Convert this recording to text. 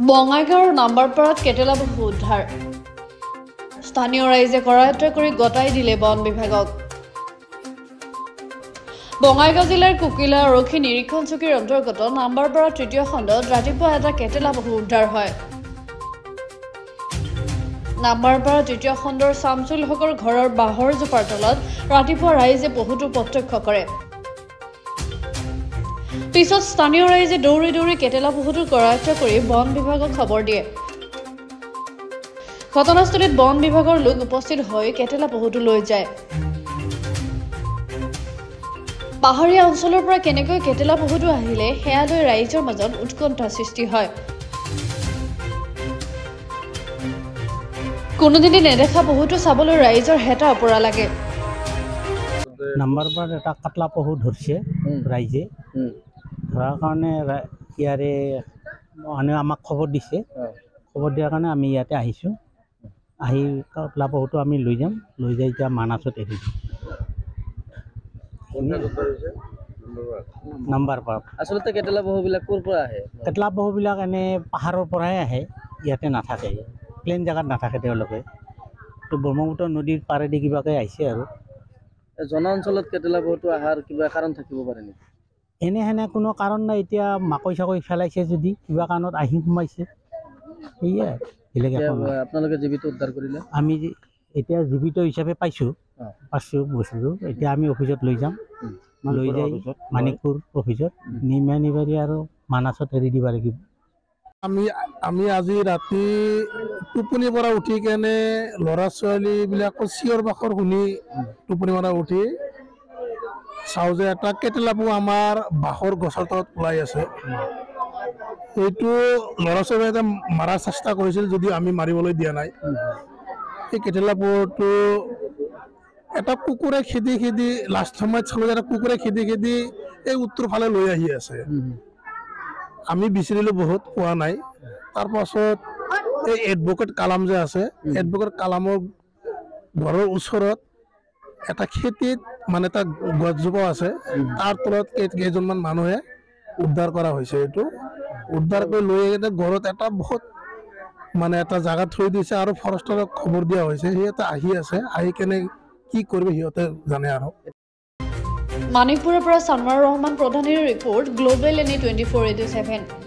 বঙাইগাঁৱৰ নাম্বাৰপাৰাত কেটেলা বহু উদ্ধাৰ স্থানীয় ৰাইজে কৰায়ত্ব কৰি গতাই দিলে বন বিভাগক বঙাইগাঁও জিলাৰ কুকিলা আৰক্ষী নিৰীক্ষণ চকীৰ অন্তৰ্গত নাম্বাৰপাৰা তৃতীয় খণ্ডত ৰাতিপুৱা এটা কেটেলা বহু উদ্ধাৰ হয় নাম্বাৰপাৰা তৃতীয় খণ্ডৰ শামছুল হকৰ ঘৰৰ বাঁহৰ জোপাৰ তলত ৰাতিপুৱা ৰাইজে বহুতো প্ৰত্যক্ষ কৰে পিছত স্থানীয় ৰাইজে দৌৰি দৌৰি কেটেলা বহুতো কৰায়ত্ব কৰি বন বিভাগক খবৰ দিয়ে ঘটনাস্থলীত বন বিভাগৰ লোক উপস্থিত হৈ কেটেলা বহুতো লৈ যায় পাহাৰীয়া অঞ্চলৰ পৰা কেনেকৈ কেটেলা বহুতো আহিলে সেয়া লৈ ৰাইজৰ মাজত উৎকণ্ঠা সৃষ্টি হয় কোনোদিনে নেদেখা বহুতো চাবলৈ ৰাইজৰ হেতা ওপৰা লাগে নাম্বাৰপাৰাত এটা কাটলা পহু ধৰিছে ৰাইজে ধৰাৰ কাৰণে ইয়াৰে মানে আমাক খবৰ দিছে খবৰ দিয়াৰ কাৰণে আমি ইয়াতে আহিছোঁ আহি কাটলা পহুটো আমি লৈ যাম লৈ যাই এতিয়া মানাছত এৰি দিম নাম্বাৰপাৰা আচলতে কেটেলা পহুবিলাক ক'ৰ পৰা আহে কেটলা পহুবিলাক এনে পাহাৰৰ পৰাই আহে ইয়াতে নাথাকে প্লেইন জেগাত নাথাকে তেওঁলোকে তো ব্ৰহ্মপুত্ৰ নদীৰ পাৰেদি কিবাকৈ আহিছে আৰু জন অঞ্চলত কেটেলা পহুটো অহাৰ কিবা কাৰণ থাকিব পাৰে নেকি সেনে কোনো কাৰণ নাই এতিয়া মাকৈ চাকৈ ফেলাইছে যদি কিবা কাৰণত আহি সোমাইছে সেয়াই বেলেগ একো নাই আপোনালোকে জীৱিত উদ্ধাৰ কৰিলে আমি এতিয়া জীৱিত হিচাপে পাইছোঁ বস্তুটো এতিয়া আমি অফিচত লৈ যাম লৈ যাই মানিকপুৰ অফিচত নিবাৰী আৰু মানাছত এৰি দিব লাগিব আমি আজি ৰাতি টোপনিৰ পৰা উঠি কেনে ল'ৰা ছোৱালীবিলাকৰ চিঞৰ বাখৰ শুনি টোপনিৰ পৰা উঠি চাওঁ যে এটা কেটেলা পহু আমাৰ বাঁহৰ গছৰ তলত ওলাই আছে এইটো ল'ৰা ছোৱালীয়ে মাৰাৰ চেষ্টা কৰিছিল যদিও আমি মাৰিবলৈ দিয়া নাই এই কেটেলা পহুটো এটা কুকুৰে খেদি খেদি লাষ্ট সময়ত চালোঁ যে এটা কুকুৰে খেদি খেদি এই উত্তৰ ফালে লৈ আহি আছে আমি বিচাৰিলোঁ বহুত পোৱা নাই তাৰ পাছত এই এডভোকেট কালাম যে আছে এডভোকেট কালামৰ ঘৰৰ ওচৰত এটা খেতিত মানে এটা গছজোপা আছে তাৰ তলত কেইজনমান মানুহে উদ্ধাৰ কৰা হৈছে এইটো উদ্ধাৰ কৰি লৈ আহি ঘৰত এটা বহুত মানে এটা জাগাত থৈ দিছে আৰু ফৰেষ্টৰক খবৰ দিয়া হৈছে সিহঁতে আহি আছে আহি কেনে কি কৰিব সিহঁতে জানে আৰু মানিকপুৰৰ পৰা চানৱাৰ ৰহমান প্ৰধানীৰ ৰিপৰ্ট গ্লোবেল এনি 24/7